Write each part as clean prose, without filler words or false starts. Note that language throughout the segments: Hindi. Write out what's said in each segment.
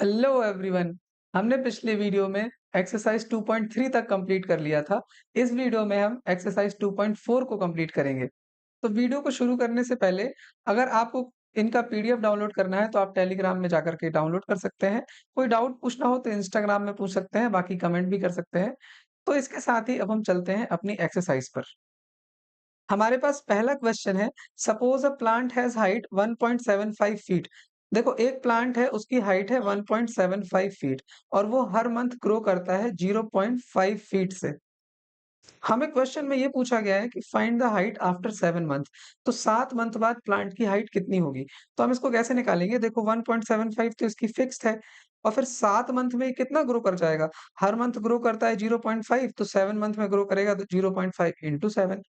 Hello everyone. हमने पिछले वीडियो में एक्सरसाइज 2.3 तक कंप्लीट कर लिया था। इस वीडियो में हम एक्सरसाइज 2.4 को कंप्लीट करेंगे। तो वीडियो को शुरू करने से पहले अगर आपको इनका पीडीएफ डाउनलोड करना है तो आप टेलीग्राम में जाकर के डाउनलोड कर सकते हैं। कोई डाउट पूछना हो तो इंस्टाग्राम में पूछ सकते हैं, बाकी कमेंट भी कर सकते हैं। तो इसके साथ ही अब हम चलते हैं अपनी एक्सरसाइज पर। हमारे पास पहला क्वेश्चन है, suppose a plant has height 1.75 feet. देखो एक प्लांट है, उसकी हाइट है 1.75 फीट और वो हर मंथ ग्रो करता है 0.5 फीट से। हमें क्वेश्चन में ये पूछा गया है कि find the height after 7 month. तो 7 मंथ बाद प्लांट की हाइट कितनी होगी। तो हम इसको कैसे निकालेंगे, देखो 1.75 तो इसकी फिक्स्ड है और फिर 7 मंथ में ये कितना ग्रो कर जाएगा। हर मंथ ग्रो करता है 0.5, तो 7 मंथ में ग्रो करेगा तो 0.5 इंटू 7।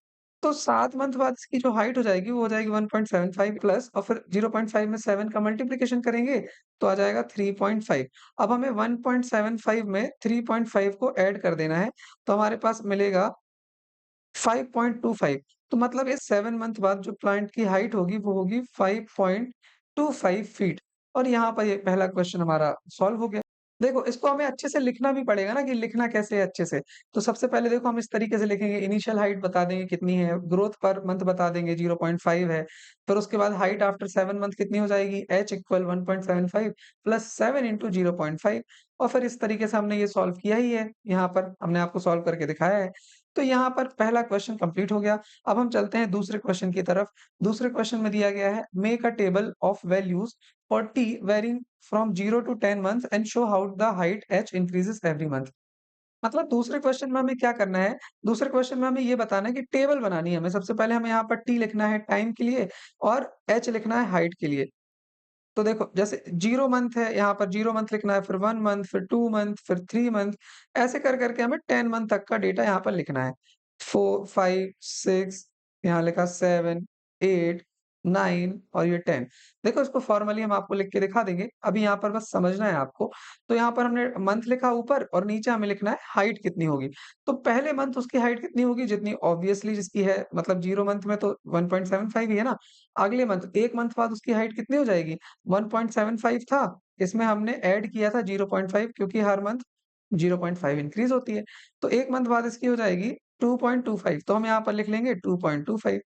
तो 7 मंथ बाद इसकी जो हाइट हो जाएगी वो हो जाएगी 1.75 प्लस और फिर 0.5 में 7 का मल्टीप्लिकेशन करेंगे तो आ जाएगा 3.5। अब हमें 1.75 में 3.5 को ऐड कर देना है तो हमारे पास मिलेगा 5.25। तो मतलब ये 7 मंथ बाद जो प्लांट की हाइट होगी वो होगी 5.25 फीट। और यहाँ पर ये पहला क्वेश्चन हमारा सॉल्व हो गया। देखो इसको हमें अच्छे से लिखना भी पड़ेगा ना कि लिखना कैसे है अच्छे से। तो सबसे पहले देखो हम इस तरीके से लिखेंगे, इनिशियल हाइट बता देंगे कितनी है, ग्रोथ पर मंथ बता देंगे 0.5 है। फिर उसके बाद हाइट आफ्टर 7 मंथ कितनी हो जाएगी, h इक्वल 1.75 प्लस 7 इंटू 0.5। और फिर इस तरीके से हमने ये सॉल्व किया ही है, यहाँ पर हमने आपको सॉल्व करके दिखाया है। तो यहाँ पर पहला क्वेश्चन कंप्लीट हो गया। अब हम चलते हैं दूसरे क्वेश्चन की तरफ। दूसरे क्वेश्चन में दिया गया है, make a table of values for t varying from 0 to 10 months and show how the height h increases every month. मतलब दूसरे क्वेश्चन में हमें क्या करना है, दूसरे क्वेश्चन में हमें ये बताना है कि टेबल बनानी है हमें। सबसे पहले हमें यहाँ पर टी लिखना है टाइम के लिए और h लिखना है हाइट के लिए। तो देखो जैसे 0 मंथ है, यहाँ पर 0 मंथ लिखना है, फिर 1 मंथ, फिर 2 मंथ, फिर 3 मंथ, ऐसे कर करके हमें 10 मंथ तक का डेटा यहाँ पर लिखना है। 4, 5, 6, यहाँ लिखा 7, 8, 9 और ये 10। देखो इसको फॉर्मली हम आपको लिख के दिखा देंगे, अभी यहाँ पर बस समझना है आपको। तो यहाँ पर हमने मंथ लिखा ऊपर और नीचे हमें लिखना है हाइट कितनी होगी। तो पहले मंथ उसकी हाइट कितनी होगी, जितनी ऑब्वियसली जिसकी है, मतलब 0 मंथ में तो 1.75 ही है ना। अगले मंथ 1 मंथ बाद उसकी हाइट कितनी हो जाएगी, 1.75 था, इसमें हमने ऐड किया था 0.5 क्योंकि हर मंथ 0.5 इंक्रीज़ होती है। तो 1 मंथ बाद इसकी हो जाएगी 2.25, तो हम यहाँ पर लिख लेंगे 2.25।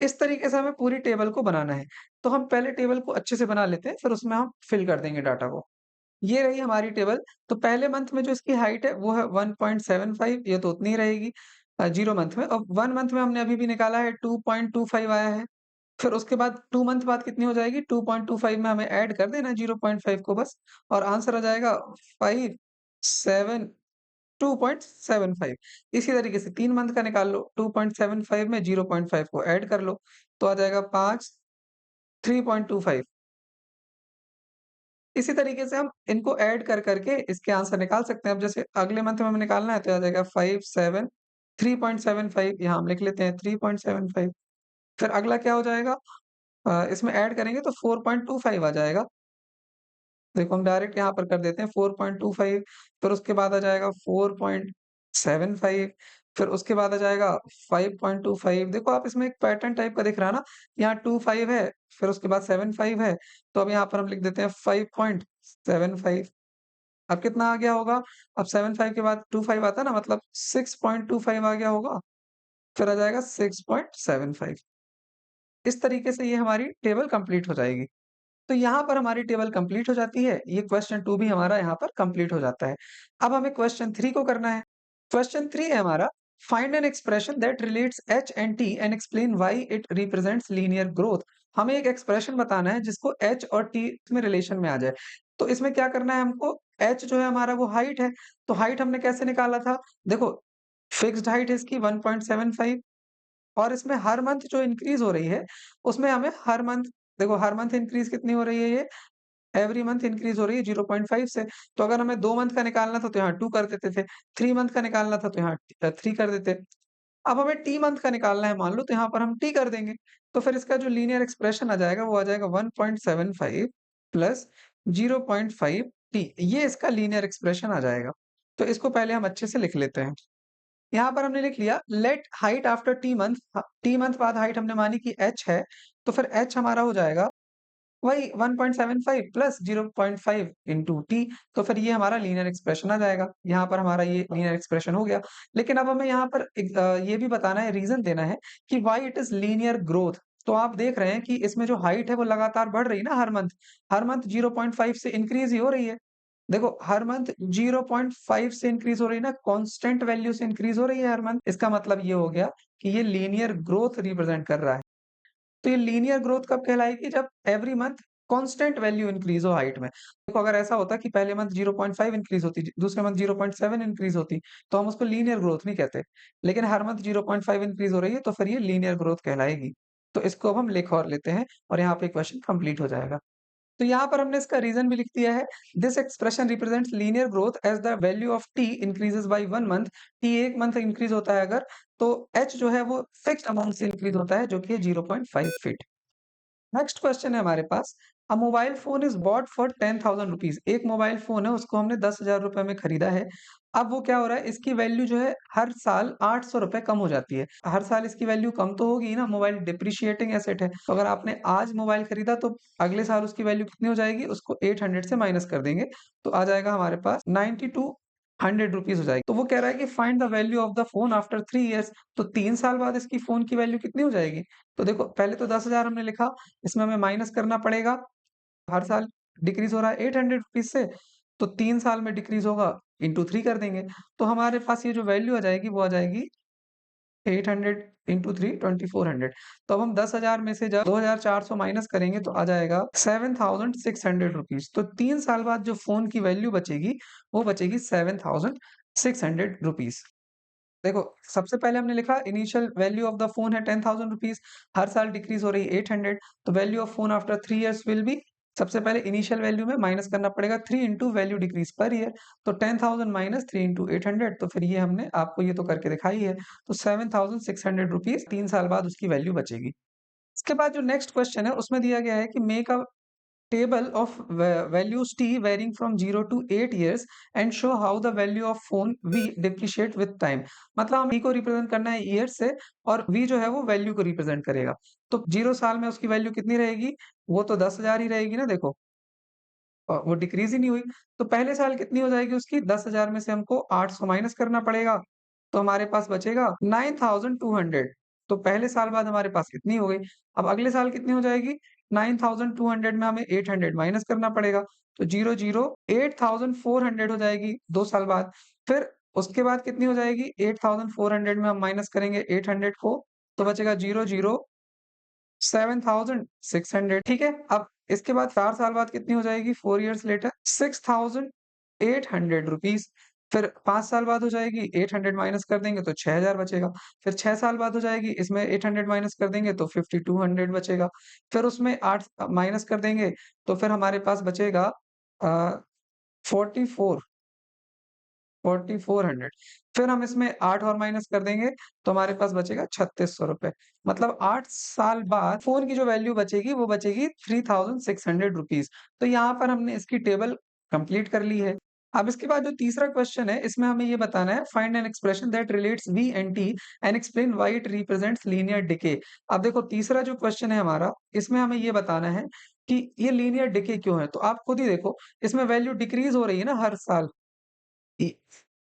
इस तरीके से हमें पूरी टेबल को बनाना है। तो हम पहले टेबल को अच्छे से बना लेते हैं, फिर उसमें हम फिल कर देंगे डाटा को। ये रही हमारी टेबल। तो पहले मंथ में जो इसकी हाइट है वो है 1.75, ये तो उतनी ही रहेगी 0 मंथ में। और 1 मंथ में हमने अभी भी निकाला है 2.25 आया है। फिर उसके बाद 2 मंथ बाद कितनी हो जाएगी, 2.25 में हमें ऐड कर देना है 0.5 को बस और आंसर आ जाएगा 5, 7, 2.75। इसी तरीके से 3 मंथ का निकाल लो, 2.75 में 0.5 को ऐड कर लो, तो आ जाएगा 5, 3.25। इसी तरीके से हम इनको ऐड कर करके इसके आंसर निकाल सकते हैं। अब जैसे अगले मंथ में हमें निकालना है तो आ जाएगा 5, 7, 3.75, यहाँ हम लिख लेते हैं 3.75। फिर अगला क्या हो जाएगा, इसमें ऐड करेंगे तो 4.25 आ जाएगा। देखो हम डायरेक्ट यहाँ पर कर देते हैं 4.25, फिर उसके बाद आ जाएगा 4.75, फिर उसके बाद आ जाएगा 5.25। देखो आप इसमें एक पैटर्न टाइप का दिख रहा है ना, यहाँ 25 है, फिर उसके बाद 75 है, तो अब यहाँ पर हम लिख देते हैं 5.75। अब कितना आ गया होगा, अब 75 के बाद 25 आता है ना, मतलब 6.25 आ गया होगा, फिर आ जाएगा 6.75। इस तरीके से ये हमारी टेबल कंप्लीट हो जाएगी। तो यहाँ पर हमारी टेबल कंप्लीट हो जाती है, ये क्वेश्चन 2 भी हमारा यहाँ पर कंप्लीट हो जाता है। अब हमें क्वेश्चन 3 को करना है। क्वेश्चन 3 है हमारा, find an expression that relates h and t and explain why it represents linear growth. हमें एक एक्सप्रेशन बताना है जिसको h और t में रिलेशन में आ जाए। तो इसमें क्या करना है हमको, h जो है हमारा वो हाइट है, तो हाइट हमने कैसे निकाला था, देखो फिक्स्ड हाइट है इसकी 1.75 और इसमें हर मंथ जो इंक्रीज़ हो रही है, उसमें हमें हर मंथ, देखो हर मंथ इंक्रीज़ कितनी हो रही है ये, एवरी मंथ इंक्रीज़ हो रही है 0.5 से। तो अगर हमें 2 मंथ का निकालना था तो यहाँ 2 कर देते थे, 3 मंथ का निकालना था तो यहाँ 3 कर देते। अब हमें टी मंथ का निकालना है मान लो, तो यहाँ पर हम टी कर देंगे। तो फिर इसका जो लीनियर एक्सप्रेशन आ जाएगा वो आ जाएगा 1.75 प्लस 0.5 टी, ये इसका लीनियर एक्सप्रेशन आ जाएगा। तो इसको पहले हम अच्छे से लिख लेते हैं। यहाँ पर हमने लिख लिया, let height after T month, T month बाद हाइट हमने मानी कि h है, तो फिर h हमारा हो जाएगा वही 1.75 प्लस 0.5 इंटू टी, तो फिर ये हमारा लीनियर एक्सप्रेशन आ जाएगा। यहाँ पर हमारा ये लीनियर एक्सप्रेशन हो गया। लेकिन अब हमें यहाँ पर ये भी बताना है, रीज़न देना है कि why it is linear growth. तो आप देख रहे हैं कि इसमें जो हाइट है वो लगातार बढ़ रही है ना हर मंथ 0.5 से इंक्रीज़ ही हो रही है। देखो हर मंथ 0.5 से इंक्रीज़ हो रही है ना, कांस्टेंट वैल्यू से इंक्रीज़ हो रही है हर मंथ। इसका मतलब ये हो गया कि ये लीनियर ग्रोथ रिप्रेजेंट कर रहा है। तो ये लीनियर ग्रोथ कब कहलाएगी? जब every month constant value increase हो हाइट में। देखो अगर ऐसा होता कि पहले मंथ 0.5 इंक्रीज होती, दूसरे मंथ 0.7 इंक्रीज होती, तो हम उसको लीनियर ग्रोथ नहीं कहते। लेकिन हर मंथ 0.5 इंक्रीज हो रही है, तो फिर ये लीनियर ग्रोथ कहलाएगी। तो इसको अब हम लिख और लेते हैं और यहाँ पे क्वेश्चन कंप्लीट हो जाएगा। तो यहाँ पर हमने इसका रीजन भी लिख दिया है। This expression represents linear growth as the value of t increases by 1 month. T एक मंथ इंक्रीज होता है अगर, तो एच जो है वो फिक्स्ड अमाउंट से इंक्रीज होता है, जो कि है 0.5 फीट। नेक्स्ट क्वेश्चन है हमारे पास। A mobile phone is bought for 10,000 rupees. एक मोबाइल फोन है, उसको हमने 10,000 रुपए में खरीदा है। अब वो क्या हो रहा है, इसकी वैल्यू जो है हर साल 800 रुपए कम हो जाती है। हर साल इसकी वैल्यू कम तो होगी ही ना, मोबाइल डिप्रिशिएटिंग एसेट है। तो अगर आपने आज मोबाइल खरीदा तो अगले साल उसकी वैल्यू कितनी हो जाएगी, उसको 800 से माइनस कर देंगे, तो आ जाएगा हमारे पास 92 100 रुपीज हो जाएगी। तो वो कह रहा है कि find the value of the phone after 3 years. तो 3 साल बाद इसकी फोन की वैल्यू कितनी हो जाएगी? तो देखो पहले तो 10,000 हमने लिखा, इसमें हमें माइनस करना पड़ेगा। हर साल डिक्रीज़ हो रहा है 800 रुपीज़ से, तो 3 साल में डिक्रीज़ होगा, इंटू 3 कर देंगे। तो हमारे पास ये जो वैल्यू आ जाएगी वो आ जाएगी 800 इंटू 3 2400। तो अब हम 10,000 में से जब 2,400 माइनस करेंगे तो आ जाएगा 7,600 रुपीज़। तो 3 साल बाद जो फ़ोन की वैल्यू बचेगी, वो बचेगी 7,600 रुपीज़। देखो, सबसे पहले हमने लिखा initial value of the phone है 10,000 रुपीज़, हर साल डिक्रीज़ हो रही है 800, तो value of phone after 3 years will be, सबसे पहले इनिशियल वैल्यू में माइनस करना पड़ेगा 3 into value decrease per year, तो 10,000 माइनस 3 इंटू 800, तो फिर ये हमने आपको ये तो करके दिखाई है, तो 7,600 रुपीज़ 3 साल बाद उसकी वैल्यू बचेगी। इसके बाद जो नेक्स्ट क्वेश्चन है उसमें दिया गया है कि make a table of values t varying from 0 to 8 years and show how the value of phone v depreciate with time। मतलब हम v को रिप्रेजेंट करना है ईयर से और v जो है वो वैल्यू को रिप्रेजेंट करेगा। तो 0 साल में उसकी वैल्यू कितनी रहेगी? वो तो 10,000 ही रहेगी ना, देखो वो डिक्रीज ही नहीं हुई। तो पहले साल कितनी हो जाएगी उसकी? 10,000 में से हमको 800 माइनस करना पड़ेगा, तो हमारे पास बचेगा 9,200। तो पहले साल बाद हमारे पास कितनी हो गई? अब अगले साल कितनी हो जाएगी? 9,200 में हमें 800 माइनस करना पड़ेगा, तो 0 0 8,400 हो जाएगी 2 साल बाद। फिर उसके बाद कितनी हो जाएगी? 8,400 में हम माइनस करेंगे 800 को, तो बचेगा 0 0 7,600। ठीक है? अब इसके बाद 4 साल बाद कितनी हो जाएगी? 4 इयर्स लेटर 6,800 रुपीज़। फिर 5 साल बाद हो जाएगी, 800 माइनस कर देंगे तो 6,000 बचेगा। फिर 6 साल बाद हो जाएगी, इसमें 800 माइनस कर देंगे तो 5,200 बचेगा। फिर उसमें 8 माइनस कर देंगे, तो फिर हमारे पास बचेगा अ, 44 4400। फिर हम इसमें 8 और माइनस कर देंगे, तो हमारे पास बचेगा 3600 रुपए। मतलब 8 साल बाद फ़ोन की जो वैल्यू बचेगी, वो बचेगी 3600 रुपीज़। तो यहाँ पर हमने इसकी टेबल कंप्लीट कर ली है। अब इसके बाद जो तीसरा क्वेश्चन है, इसमें हमें ये बताना है find an expression that relates V and T and explain why it represents linear decay. अब देखो तीसरा जो क्वेश्चन है हमारा, इसमें हमें ये बताना है कि ये लीनियर डिके क्यों है? तो आप खुद ही देखो, इसमें वैल्यू डिक्रीज़ हो रही है ना हर साल। इ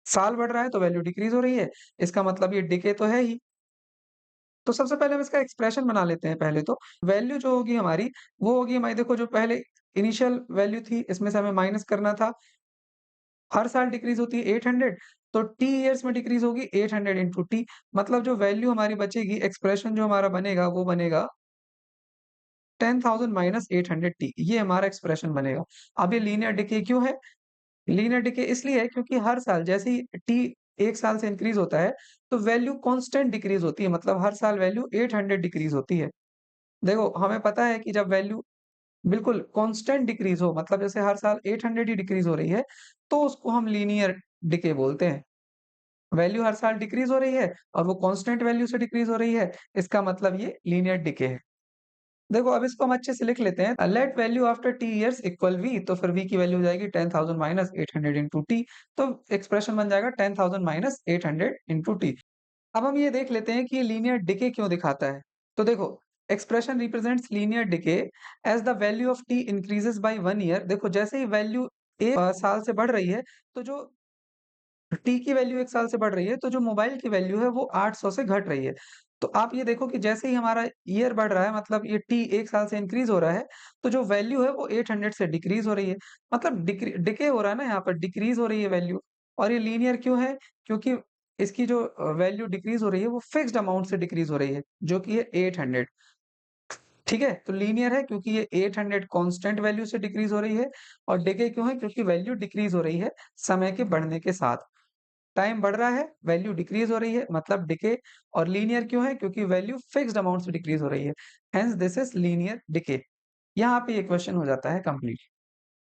साल बढ़ रहा है तो वैल्यू डिक्रीज़ हो रही है, इसका मतलब ये डिके तो है ही। तो सबसे पहले हम इसका एक्सप्रेशन बना लेते हैं पहले तो। वैल्यू जो होगी हमारी, वो होगी हमारी, देखो जो पहले इनिशियल वैल्यू थी, इसमें से हमें माइनस करना था। हर साल डिक्रीज़ होती है 800, तो टी इयर्स में डिक्रीज़ होगी 800 इंटू टी। मतलब जो वैल्यू हमारी बचेगी, एक्सप्रेशन जो हमारा बनेगा, वो बनेगा 10,000 माइनस 800 टी, ये हमारा एक्सप्रेशन बनेगा। अब ये लीनियर डिके क्यों है? लीनियर डिके इसलिए है क्योंकि हर साल जैसे ही टी 1 साल से इंक्रीज़ होता है, तो वैल्यू कांस्टेंट डिक्रीज़ होती है, मतलब हर साल वैल्यू 800 डिक्रीज़ होती है। देखो, हमें पता है कि जब वैल्यू बिल्कुल कांस्टेंट डिक्रीज़ हो, मतलब जैसे हर साल 800 ही डिक्रीज़ हो रही है, तो उसको हम लीनियर डिके बोलते हैं। वैल्यू हर साल डिक्रीज़ हो रही है और वो कांस्टेंट वैल्यू से डिक्रीज़ हो रही है, इसका मतलब ये लीनियर डिके है। देखो अब इसको हम अच्छे से लिख लेते हैं। Let value after t years equal v, तो फिर वी की वैल्यू हो जाएगी 10,000 माइनस 800 इंटू टी, तो एक्सप्रेशन बन जाएगा 10,000 माइनस 800 इंटू टी। अब हम ये देख लेते हैं कि ये लीनियर डिके क्यों दिखाता है। तो देखो, expression represents linear decay as the value of t increases by 1 year. देखो जैसे ही वैल्यू 1 साल से बढ़ रही है, तो जो टी की वैल्यू 1 साल से बढ़ रही है, तो जो मोबाइल की वैल्यू है वो 800 से घट रही है। तो आप ये देखो कि जैसे ही हमारा ईयर बढ़ रहा है, मतलब ये टी 1 साल से इंक्रीज़ हो रहा है, तो जो वैल्यू है वो 800 से डिक्रीज़ हो रही है। मतलब डिके हो रहा है ना, यहाँ पर डिक्रीज़ हो रही है वैल्यू। और ये लीनियर क्यों है? क्योंकि इसकी जो वैल्यू डिक्रीज़ हो रही है वो फिक्स्ड अमाउंट से डिक्रीज़ हो रही है, जो कि है 800। ठीक है? तो लीनियर है क्योंकि ये 800 कांस्टेंट वैल्यू से डिक्रीज़ हो रही है, और डिके क्यों है? क्योंकि वैल्यू डिक्रीज़ हो रही है समय के बढ़ने के साथ। टाइम बढ़ रहा है, वैल्यू डिक्रीज़ हो रही है, मतलब डिके। और लीनियर क्यों है? क्योंकि वैल्यू फिक्स्ड अमाउंट से डिक्रीज़ हो रही है। Hence this is linear decay. यहाँ पे ये क्वेश्चन हो जाता है कंप्लीट।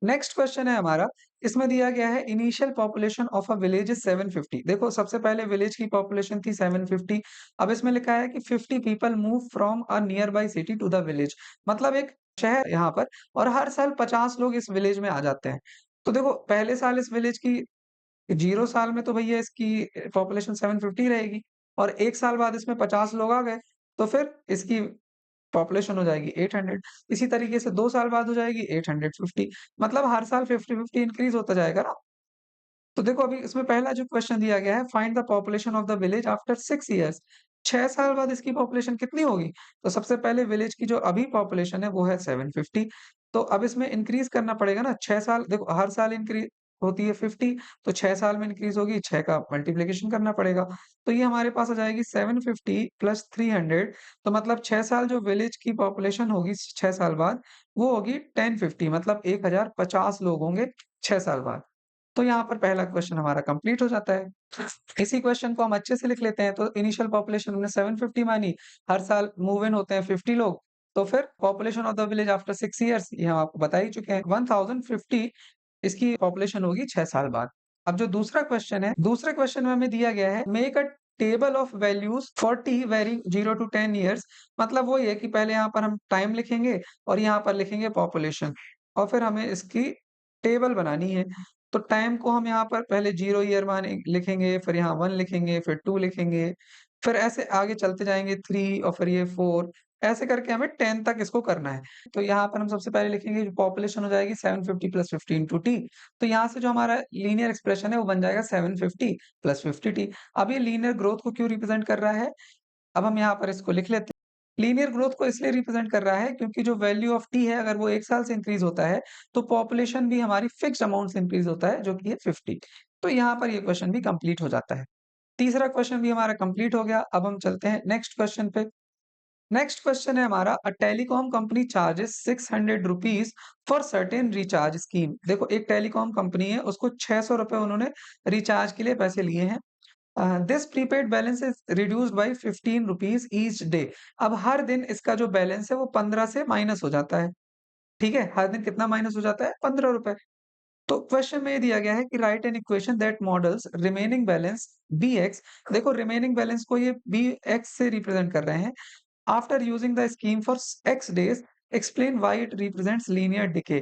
नेक्स्ट क्वेश्चन है हमारा, इसमें दिया गया है initial population of a village is 750। देखो सबसे पहले विलेज की पॉपुलेशन थी 750। अब इसमें लिखा है कि 50 people move from a nearby city to the village. मतलब एक शहर यहाँ पर, और हर साल 50 लोग इस विलेज में आ जाते हैं। तो देखो पहले साल इस विलेज की 0 साल में तो भैया इसकी पॉपुलेशन 750 रहेगी, और 1 साल बाद इसमें 50 लोग आ गए, तो फिर इसकी पॉपुलेशन हो जाएगी 800। इसी तरीके से 2 साल बाद हो जाएगी 850। मतलब हर साल 50-50 इंक्रीज़ होता जाएगा ना। तो देखो अभी इसमें पहला जो क्वेश्चन दिया गया है, find the population of the village after 6 years. 6 साल बाद इसकी पॉपुलेशन कितनी होगी? तो सबसे पहले विलेज की जो अभी पॉपुलेशन है वो है 750। तो अब इसमें इंक्रीज़ करना पड़ेगा ना, 6 साल देखो हर साल इंक्रीज़ होती है 50, तो 6 साल में इंक्रीज़ होगी, 6 का मल्टीप्लिकेशन करना पड़ेगा। तो ये हमारे पास आ जाएगी 750 प्लस 300। तो मतलब 6 साल जो विलेज की पॉपुलेशन होगी 6 साल बाद, वो होगी 1050, मतलब 1050 लोग होंगे 6 साल बाद। तो यहाँ पर पहला क्वेश्चन हमारा कंप्लीट हो जाता है। इसी क्वेश्चन को हम अच्छे से लिख लेते हैं। तो इनिशियल पॉपुलेशन हमने 750 मानी, हर साल मूव इन होते हैं 50 लोग, तो फिर population of the village after 6 years ये हम आपको बता ही चुके हैं, 1050 इसकी पॉपुलेशन होगी 6 साल बाद। अब जो दूसरा क्वेश्चन है, दूसरे क्वेश्चन में हमें दिया गया है make a table of values for t varying 0 to 10 years. मतलब वो ये कि पहले यहाँ पर हम टाइम लिखेंगे और यहाँ पर लिखेंगे पॉपुलेशन, और फिर हमें इसकी टेबल बनानी है। तो टाइम को हम यहाँ पर पहले 0 ईयर माने लिखेंगे, फिर यहाँ 1 लिखेंगे, फिर 2 लिखेंगे, फिर ऐसे आगे चलते जाएँगे 3, और फिर ये 4, ऐसे करके हमें 10 तक इसको करना है। तो यहाँ पर हम सबसे पहले लिखेंगे जो पॉपुलेशन हो जाएगी 750 प्लस 50 इंटू टी। तो यहाँ से जो हमारा लीनियर एक्सप्रेशन है वो बन जाएगा 750 प्लस 50 टी। अब ये लीनियर ग्रोथ को क्यों रिप्रेजेंट कर रहा है? अब हम यहाँ पर इसको लिख लेते हैं। लीनियर ग्रोथ को इसलिए रिप्रेजेंट कर रहा है क्योंकि जो वैल्यू ऑफ टी है अगर वो 1 साल से इंक्रीज़ होता है, तो पॉपुलेशन भी हमारी फिक्स्ड अमाउंट से इंक्रीज़ होता है, जो कि है 50। तो यहाँ पर ये क्वेश्चन भी कंप्लीट हो जाता है। तीसरा क्वेश्चन भी हमारा कंप्लीट हो गया। अब हम चलते हैं नेक्स्ट क्वेश्चन पे। नेक्स्ट क्वेश्चन है हमारा, a telecom company charges 600 rupees for certain recharge scheme. देखो एक टेलीकॉम कंपनी है, उसको 600 रुपए उन्होंने रिचार्ज के लिए पैसे लिए हैं। This prepaid balance is reduced by 15 rupees each day. अब हर दिन इसका जो बैलेंस है वो 15 से माइनस हो जाता है। ठीक है, हर दिन कितना माइनस हो जाता है? 15 रुपए। तो क्वेश्चन में ये दिया गया है कि write an equation that models remaining balance B x. देखो रिमेनिंग बैलेंस को ये बी एक्स से रिप्रेजेंट कर रहे हैं। After using the scheme for x days, explain why it represents linear decay.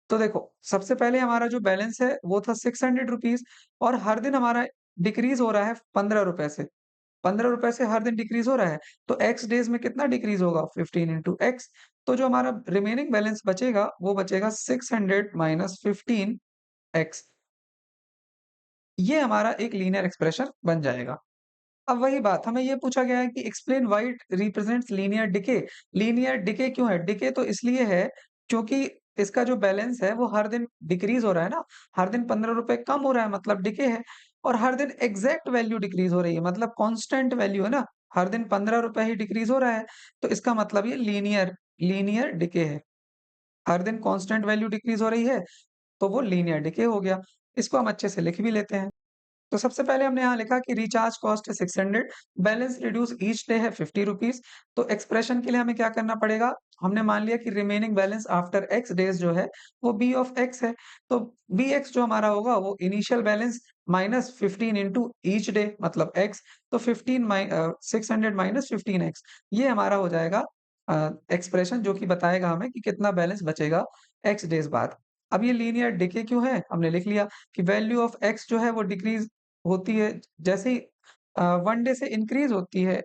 तो देखो सबसे पहले हमारा जो बैलेंस है वो था 600 रुपीज, और हर दिन हमारा डिक्रीज हो रहा है 15 रुपए से। 15 रुपए से हर दिन डिक्रीज हो रहा है, तो x डेज में कितना डिक्रीज होगा? 15 इंटू एक्स। तो जो हमारा रिमेनिंग बैलेंस बचेगा वो बचेगा 600 माइनस 15 एक्स। ये हमारा एक लीनियर एक्सप्रेशन बन जाएगा। अब वही बात हमें ये पूछा गया है कि explain why it represents linear decay. Linear decay क्यों है? डिके तो इसलिए है क्योंकि इसका जो बैलेंस है वो हर दिन डिक्रीज़ हो रहा है ना, हर दिन 15 रुपए कम हो रहा है, मतलब डिके है। और हर दिन एग्ज़ैक्ट वैल्यू डिक्रीज़ हो रही है, मतलब कांस्टेंट वैल्यू है ना, हर दिन 15 रुपए ही डिक्रीज़ हो रहा है। तो इसका मतलब ये लीनियर लीनियर डिके है। हर दिन कांस्टेंट वैल्यू डिक्रीज़ हो रही है, तो वो लीनियर डिके हो गया। इसको हम अच्छे से लिख भी लेते हैं। तो सबसे पहले हमने यहाँ लिखा कि रिचार्ज कॉस्ट है 600, बैलेंस रिड्यूस ईच डे है 50 रुपीज़। तो एक्सप्रेशन के लिए हमें क्या करना पड़ेगा? हमने मान लिया कि remaining balance after x days जो है, वो बी ऑफ एक्स है। तो बी एक्स जो हमारा होगा वो initial balance minus 15 into each day मतलब एक्स। तो 600 माइनस 15 एक्स, ये हमारा हो जाएगा एक्सप्रेशन, जो कि बताएगा हमें कि कितना बैलेंस बचेगा एक्स डेज़ बाद। अब ये लीनियर डिके क्यों है? हमने लिख लिया कि वैल्यू ऑफ एक्स जो है वो डिक्रीज़ होती है जैसे ही 1 डे से इंक्रीज़ होती है,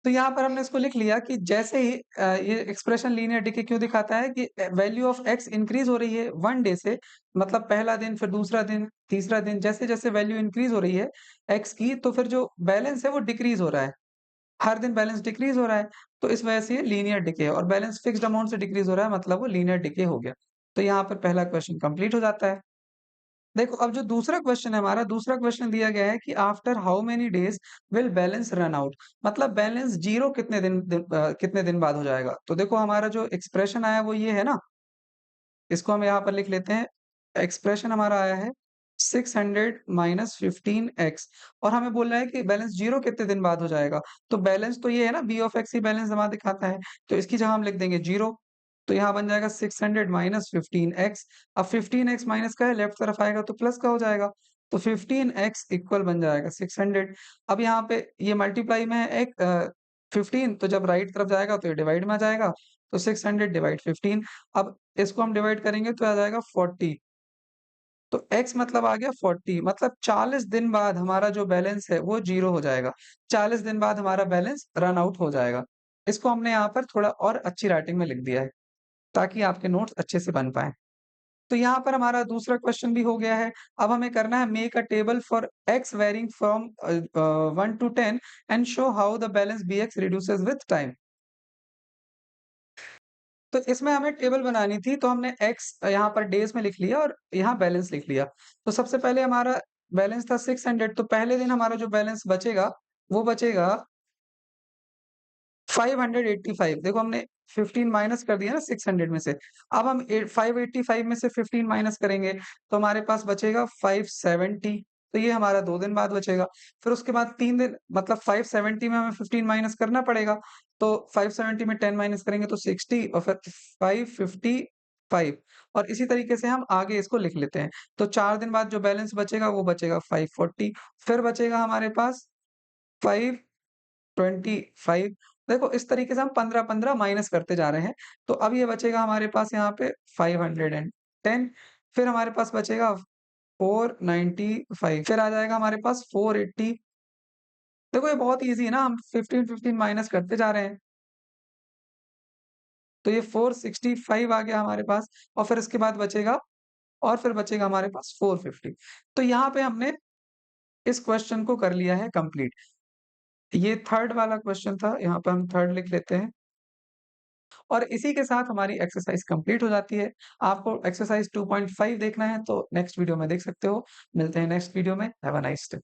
तो यहाँ पर हमने इसको लिख लिया कि जैसे ही ये एक्सप्रेशन लीनियर डिके क्यों दिखाता है कि वैल्यू ऑफ एक्स इंक्रीज हो रही है 1 डे से, मतलब पहला दिन, फिर दूसरा दिन, तीसरा दिन, जैसे-जैसे वैल्यू इंक्रीज हो रही है एक्स की, तो फिर जो बैलेंस है वो डिक्रीज हो रहा है। हर दिन बैलेंस डिक्रीज हो रहा है, तो इस वजह से ये लीनियर डिके है और बैलेंस फिक्स्ड अमाउंट से डिक्रीज हो रहा है, मतलब वो लीनियर डिके हो गया। तो यहाँ पर पहला क्वेश्चन कंप्लीट हो जाता है। देखो अब जो दूसरा क्वेश्चन है हमारा, दूसरा क्वेश्चन दिया गया है कि after how many days will balance run out, मतलब बैलेंस जीरो कितने दिन बाद हो जाएगा। तो देखो हमारा जो एक्सप्रेशन आया वो ये है ना, इसको हम यहाँ पर लिख लेते हैं। एक्सप्रेशन हमारा आया है 600 माइनस 15x और हमें बोल रहा है कि बैलेंस जीरो कितने दिन बाद हो जाएगा। तो बैलेंस तो ये है ना, बी ऑफ एक्स ही बैलेंस हमारा दिखाता है, तो इसकी जगह हम लिख देंगे जीरो। तो यहाँ बन जाएगा 600 माइनस 15x। अब 15x माइनस का है, लेफ्ट तरफ आएगा तो प्लस का हो जाएगा, तो 15x इक्वल बन जाएगा 600। अब यहाँ पे ये मल्टीप्लाई में है एक 15, तो जब राइट तरफ जाएगा तो ये डिवाइड में आ जाएगा, तो 600 डिवाइड 15। अब इसको हम डिवाइड करेंगे तो आ जाएगा 40। तो x मतलब आ गया 40, मतलब 40 दिन बाद हमारा जो बैलेंस है वो जीरो हो जाएगा। 40 दिन बाद हमारा बैलेंस रन आउट हो जाएगा। इसको हमने यहाँ पर थोड़ा और अच्छी राइटिंग में लिख दिया है, ताकि आपके नोट्स अच्छे से बन पाएँ। तो यहाँ पर हमारा दूसरा क्वेश्चन भी हो गया है। अब हमें करना है make a table for x varying from 1 to 10 and show how the balance bx reduces with time. तो इसमें हमें टेबल बनानी थी, तो हमने x यहाँ पर डेज़ में लिख लिया और यहाँ बैलेंस लिख लिया। तो सबसे पहले हमारा बैलेंस था 600, तो पहले दिन हमारा जो बैलेंस बचेगा, वो बचेगा 585। देखो हमने 15 माइनस कर दिया ना 600 में से। अब हम 585 में से 15 माइनस करेंगे, तो हमारे पास बचेगा 570। तो ये हमारा 2 दिन बाद बचेगा। फिर उसके बाद 3 दिन, मतलब 570 में हमें 15 माइनस करना पड़ेगा। तो 570 में 10 माइनस करेंगे तो 60 और फिर 555, और इसी तरीके से हम आगे इसको लिख लेते हैं। तो 4 दिन बाद जो बैलेंस बचेगा वो बचेगा 540। फिर बचेगा हमारे पास 525। देखो इस तरीके से हम 15-15 माइनस करते जा रहे हैं। तो अब ये बचेगा हमारे पास यहाँ पे 510। फिर हमारे पास बचेगा 495, फिर आ जाएगा हमारे पास 480। देखो ये बहुत ईज़ी है ना, हम 15-15 माइनस करते जा रहे हैं। तो ये 465 आ गया हमारे पास, और फिर इसके बाद बचेगा, और फिर बचेगा हमारे पास 450। तो यहाँ पे हमने इस क्वेश्चन को कर लिया है कंप्लीट। ये थर्ड वाला क्वेश्चन था, यहाँ पे हम थर्ड लिख लेते हैं। और इसी के साथ हमारी एक्सरसाइज कंप्लीट हो जाती है। आपको एक्सरसाइज 2.5 देखना है तो नेक्स्ट वीडियो में देख सकते हो। मिलते हैं नेक्स्ट वीडियो में। Have a nice day.